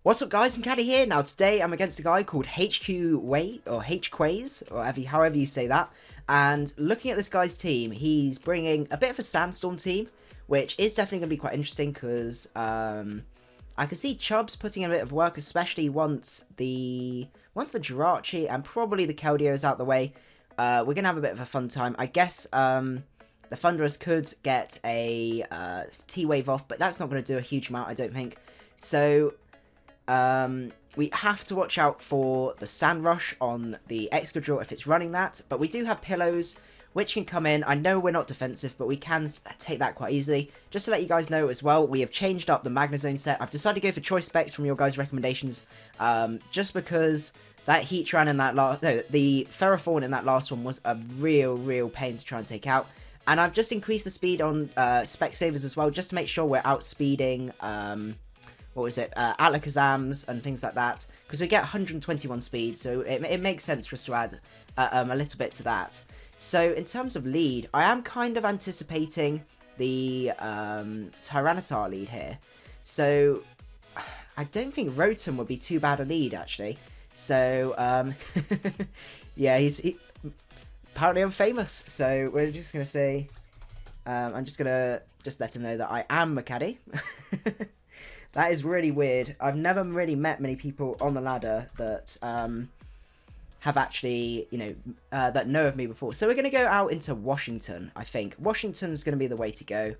What's up guys, macadii here. Now today I'm against a guy called HQ Way or HQuays, or however you say that. And looking at this guy's team, he's bringing a bit of a sandstorm team, which is definitely going to be quite interesting because I can see Chubbs putting in a bit of work, especially once the Jirachi and probably the Keldeo is out the way. We're going to have a bit of a fun time. I guess the Thunderous could get a T-Wave off, but that's not going to do a huge amount, I don't think. So we have to watch out for the Sand Rush on the Excadrill if it's running that, but we do have Pillows which can come in. I know we're not defensive, but we can take that quite easily. Just to let you guys know as well, we have changed up the Magnezone set. I've decided to go for choice specs from your guys' recommendations, just because that Heatran in that the Ferrothorn in that last one was a real pain to try and take out. And I've just increased the speed on Specsavers as well, just to make sure we're outspeeding what was it, Alakazams and things like that, because we get 121 speed, so it makes sense for us to add a little bit to that. So in terms of lead, I am kind of anticipating the Tyranitar lead here, so I don't think Rotom would be too bad a lead actually. So yeah, he's apparently I'm famous, so we're just gonna say I'm just gonna let him know that I am macadii. That is really weird. I've never really met many people on the ladder that have actually, you know, that know of me before. So we're going to go out into Washington, I think. Washington's going to be the way to go.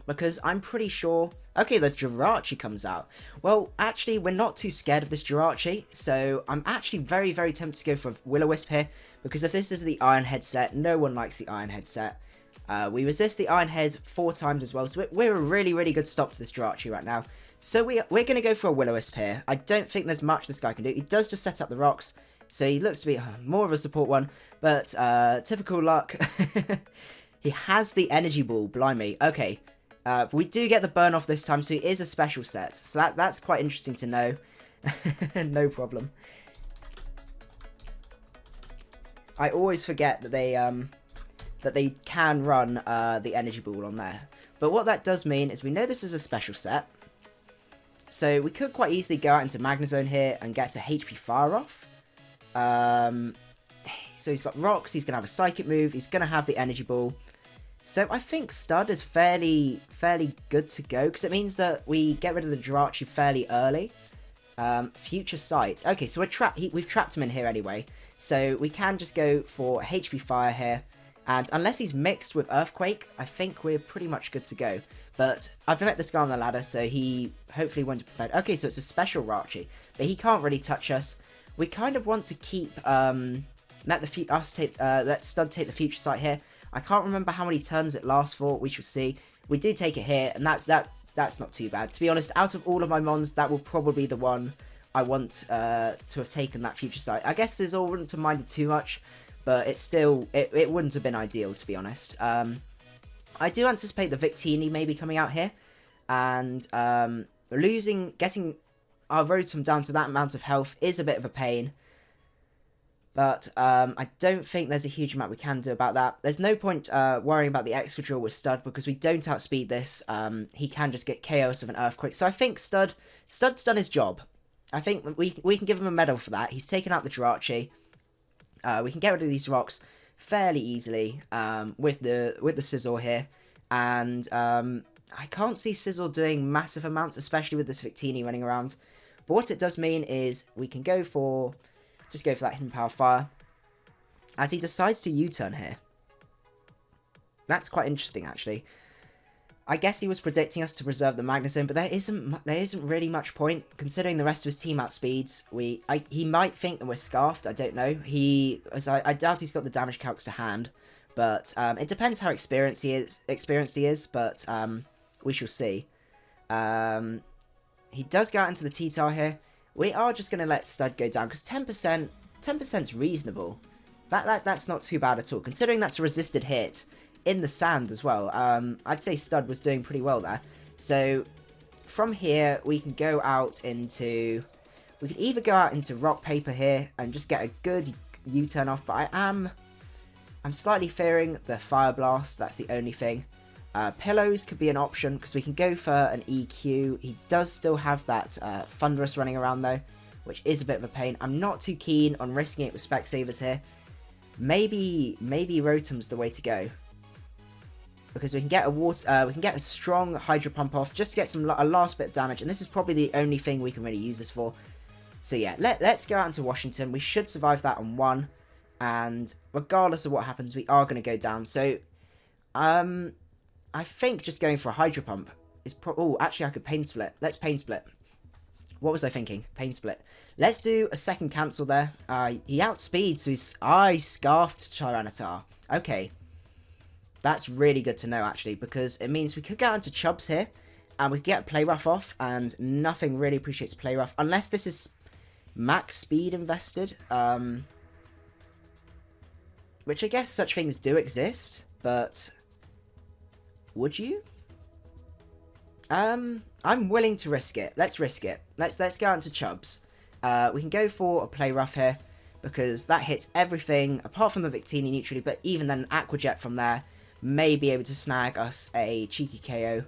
Because I'm pretty sure... Okay, the Jirachi comes out. Well, actually, we're not too scared of this Jirachi. So I'm actually very tempted to go for Will-O-Wisp here. Because if this is the Iron Head set, no one likes the Iron Head set. We resist the Iron Head 4 times as well, so we're a really good stop to this Jirachi right now. So we're going to go for a Will-O-Wisp here. I don't think there's much this guy can do. He does just set up the rocks, so he looks to be more of a support one, but typical luck. He has the Energy Ball, blimey. Okay, we do get the burn off this time, so he is a special set, so that's quite interesting to know. No problem. I always forget that they can run the Energy Ball on there. But what that does mean is we know this is a special set. So we could quite easily go out into Magnezone here and get a HP Fire off. So he's got Rocks, he's going to have a Psychic move, he's going to have the Energy Ball. So I think Stud is fairly good to go, because it means that we get rid of the Jirachi fairly early. Future Sight. Okay, so we've trapped him in here anyway. So we can just go for HP Fire here. And unless he's mixed with Earthquake, I think we're pretty much good to go. But I've met this guy on the ladder, so he hopefully won't be prepared. Okay, so it's a special Rachi, but he can't really touch us. We kind of want to keep let Stud take the Future Sight here. I can't remember how many turns it lasts for. We shall see. We do take it here, and that's not too bad. To be honest, out of all of my mons, that will probably be the one I want to have taken that Future Sight. I guess Scizor wouldn't have minded too much. But it's still, it wouldn't have been ideal, to be honest. I do anticipate the Victini maybe coming out here. And getting our Rotom down to that amount of health is a bit of a pain. But I don't think there's a huge amount we can do about that. There's no point worrying about the Excadrill with Stud, because we don't outspeed this. He can just get KOs with an Earthquake. So I think Stud's done his job. I think we can give him a medal for that. He's taken out the Jirachi. We can get rid of these rocks fairly easily with the Scizor here, and I can't see Scizor doing massive amounts, especially with this Victini running around. But what it does mean is we can just go for that Hidden Power Fire, as he decides to U-turn here. That's quite interesting actually. I guess he was predicting us to preserve the Magnezone, but there isn't really much point, considering the rest of his team outspeeds. He might think that we're scarfed, I don't know. I doubt he's got the damage calcs to hand, but it depends how experienced he is, but we shall see. He does go out into the T-Tar here. We are just going to let Stud go down, because 10% is reasonable. That's not too bad at all, considering that's a resisted hit in the sand as well. I'd say Stud was doing pretty well there. So from here we can go out into, we could either go out into Rock Paper here and just get a good U-turn off, but I'm slightly fearing the Fire Blast. That's the only thing. Pillows could be an option because we can go for an EQ. He does still have that Thunderous running around though, which is a bit of a pain. I'm not too keen on risking it with Specsavers here. Maybe Rotom's the way to go, because we can get a strong Hydro Pump off just to get a last bit of damage, and this is probably the only thing we can really use this for. So yeah, let's go out into Washington. We should survive that on 1, and regardless of what happens, we are going to go down. So I think just going for a Hydro Pump is oh, actually I could Pain Split. Let's Pain Split. What was I thinking? Pain Split. Let's do a second cancel there. He outspeeds, so I scarfed Tyranitar. Okay. That's really good to know, actually, because it means we could get into Chubs here, and we could get Play Rough off, and nothing really appreciates Play Rough, unless this is max speed invested, which I guess such things do exist, but would you? I'm willing to risk it. Let's risk it. Let's go into Chubs. We can go for a Play Rough here, because that hits everything, apart from the Victini neutrally, but even then Aqua Jet from there may be able to snag us a cheeky KO.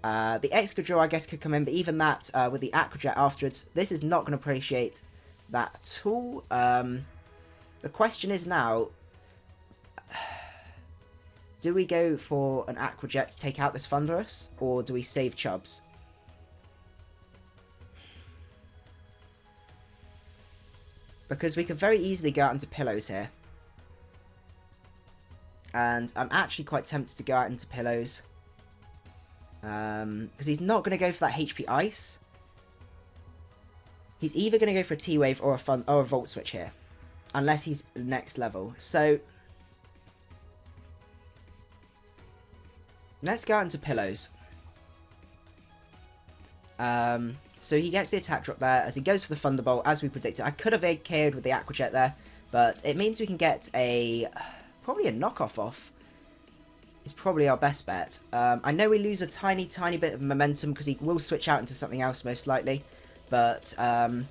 The Excadrill, I guess, could come in, but even that, with the Aqua Jet afterwards, this is not going to appreciate that at all. The question is now, do we go for an Aqua Jet to take out this Thunderous, or do we save Chubs? Because we could very easily go out into Pillows here. And I'm actually quite tempted to go out into Pillows. Because he's not going to go for that HP Ice. He's either going to go for a T-Wave or a Volt Switch here. Unless he's next level. So let's go out into Pillows. So he gets the attack drop there as he goes for the Thunderbolt, as we predicted. I could have KO'd with the Aqua Jet there, but it means we can get probably a knockoff off. Is probably our best bet. I know we lose a tiny bit of momentum because he will switch out into something else most likely, but I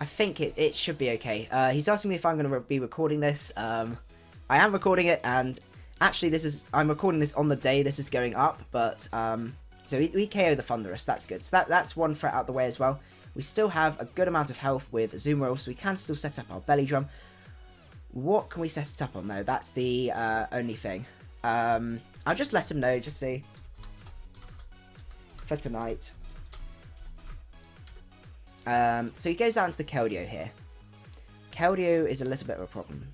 think it should be okay. He's asking me if I'm going to be recording this. I am recording it, and actually I'm recording this on the day this is going up, but so we KO the Thunderous. That's good. So that's one threat out the way as well. We still have a good amount of health with Azumarill, so we can still set up our Belly Drum. What can we set it up on though? That's the only thing. I'll just let him know, just see. For tonight. So he goes out into the Keldeo here. Keldeo is a little bit of a problem.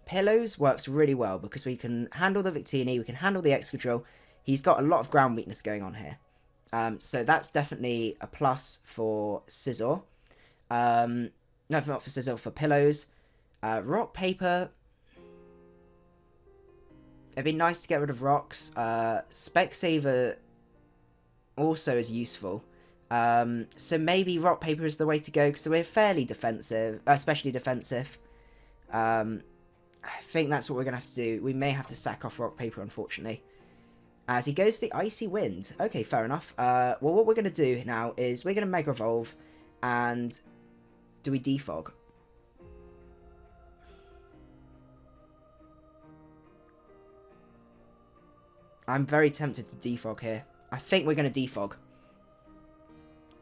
Pillows works really well because we can handle the Victini, we can handle the Excadrill. He's got a lot of ground weakness going on here. So that's definitely a plus for Scizor. No, not for Scizor, for Pillows. Rock Paper. It'd be nice to get rid of rocks. Specsavor also is useful. So maybe Rock Paper is the way to go because we're fairly defensive, especially defensive. I think that's what we're going to have to do. We may have to sack off Rock Paper, unfortunately. As he goes to the Icy Wind. Okay, fair enough. Well, what we're going to do now is we're going to Mega Evolve. And do we Defog? I'm very tempted to Defog here. I think we're going to Defog.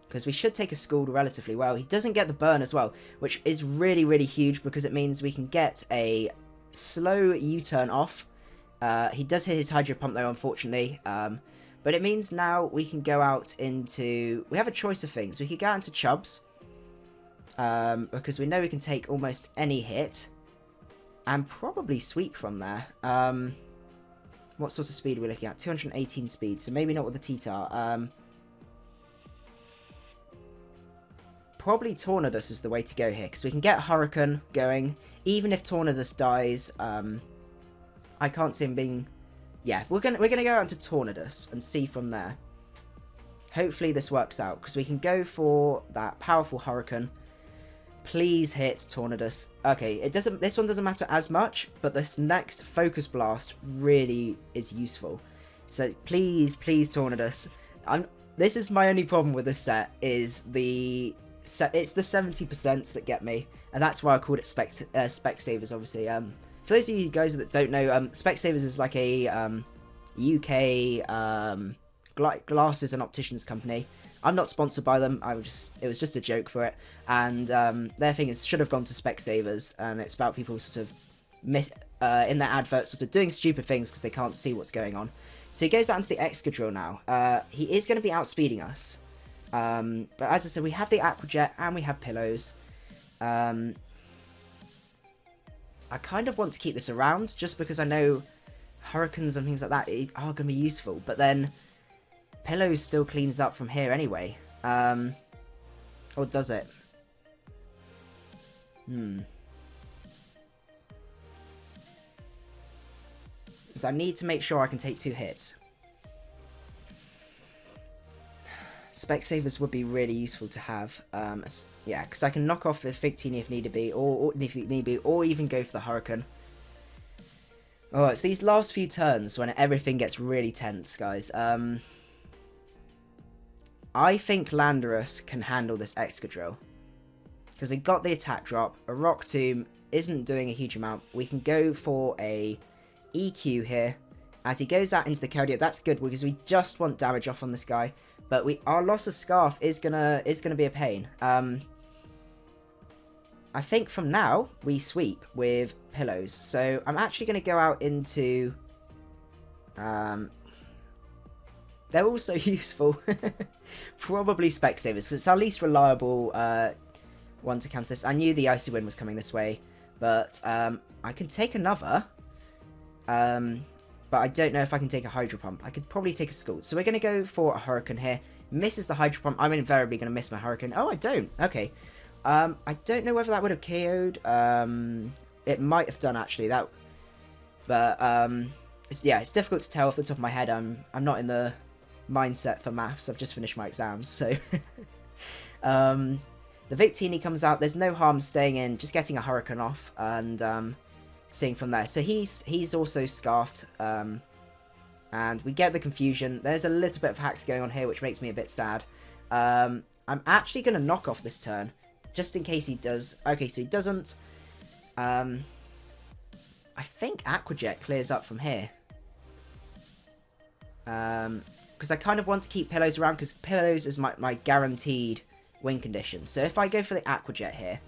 Because we should take a Scald relatively well. He doesn't get the burn as well, which is really huge because it means we can get a slow U-turn off. He does hit his Hydro Pump though, unfortunately. But it means now we can go out into... We have a choice of things. We could go out into Chubs. Because we know we can take almost any hit. And probably sweep from there. What sort of speed are we looking at? 218 speed, so maybe not with the T-Tar. Probably Tornadus is the way to go here, because we can get Hurricane going. Even if Tornadus dies, I can't see him being... Yeah, we're gonna go out to Tornadus and see from there. Hopefully this works out, because we can go for that powerful Hurricane. Please hit Tornadus. Okay, this one doesn't matter as much, but this next Focus Blast really is useful. So please Tornadus. This is my only problem with this set, is it's the 70% that get me, and that's why I called it Specsavers, obviously. For those of you guys that don't know, Specsavers is like a UK glasses and opticians company. I'm not sponsored by them. It was just a joke for it. And their thing is should have gone to Specsavers, and it's about people sort of in their adverts sort of doing stupid things because they can't see what's going on. So he goes out into the Excadrill now. He is going to be outspeeding us. But as I said, we have the Aqua Jet and we have Pillows. I kind of want to keep this around just because I know Hurricanes and things like that are going to be useful. But then Pillows still cleans up from here anyway. Or does it? Because I need to make sure I can take 2 hits. Specsavers would be really useful to have. Yeah, because I can knock off the Victini if need be, or even go for the Hurricane. Oh, it's these last few turns when everything gets really tense, guys. I think Landorus can handle this Excadrill. Because he got the attack drop. A Rock Tomb isn't doing a huge amount. We can go for a EQ here. As he goes out into the Keldeo, that's good because we just want damage off on this guy. But our loss of Scarf is gonna be a pain. I think from now we sweep with Pillows. So I'm actually gonna go out into. They're also useful. Probably Specsavers. It's our least reliable one to counter this. I knew the Icy Wind was coming this way, but I can take another. But I don't know if I can take a Hydro Pump. I could probably take a Scald. So we're going to go for a Hurricane here. Misses the Hydro Pump. I'm invariably going to miss my Hurricane. Oh, I don't. Okay. I don't know whether that would have KO'd. It might have done, actually. It's difficult to tell off the top of my head. I'm not in the mindset for maths. I've just finished my exams, so... the Victini comes out. There's no harm staying in. Just getting a Hurricane off. And... seeing from there. So he's also Scarfed, and we get the confusion. There's a little bit of hacks going on here, which makes me a bit sad. I'm actually going to knock off this turn, just in case he does. Okay, so he doesn't. I think Aqua Jet clears up from here. Because I kind of want to keep Pillows around, because Pillows is my guaranteed win condition. So if I go for the Aqua Jet here,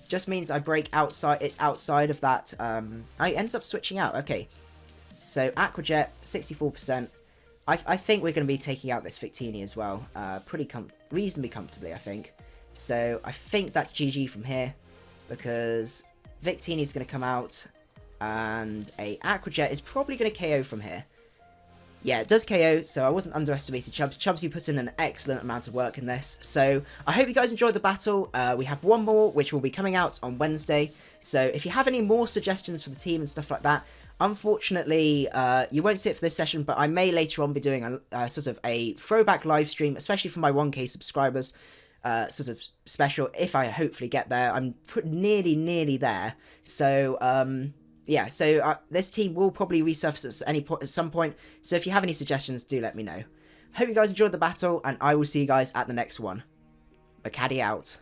just means I break outside. It's outside of that. I ends up switching out. Okay, so Aqua Jet 64%. I think we're going to be taking out this Victini as well. Reasonably comfortably, I think. So I think that's GG from here, because Victini is going to come out, and a Aqua Jet is probably going to KO from here. Yeah, it does KO, so I wasn't underestimating Chubbs. Chubbs, you put in an excellent amount of work in this. So I hope you guys enjoyed the battle. We have one more, which will be coming out on Wednesday. So if you have any more suggestions for the team and stuff like that, unfortunately, you won't see it for this session, but I may later on be doing a sort of a throwback live stream, especially for my 1K subscribers, sort of special, if I hopefully get there. I'm nearly there. So, yeah, so this team will probably resurface at some point, so if you have any suggestions, do let me know. Hope you guys enjoyed the battle, and I will see you guys at the next one. Macadii out.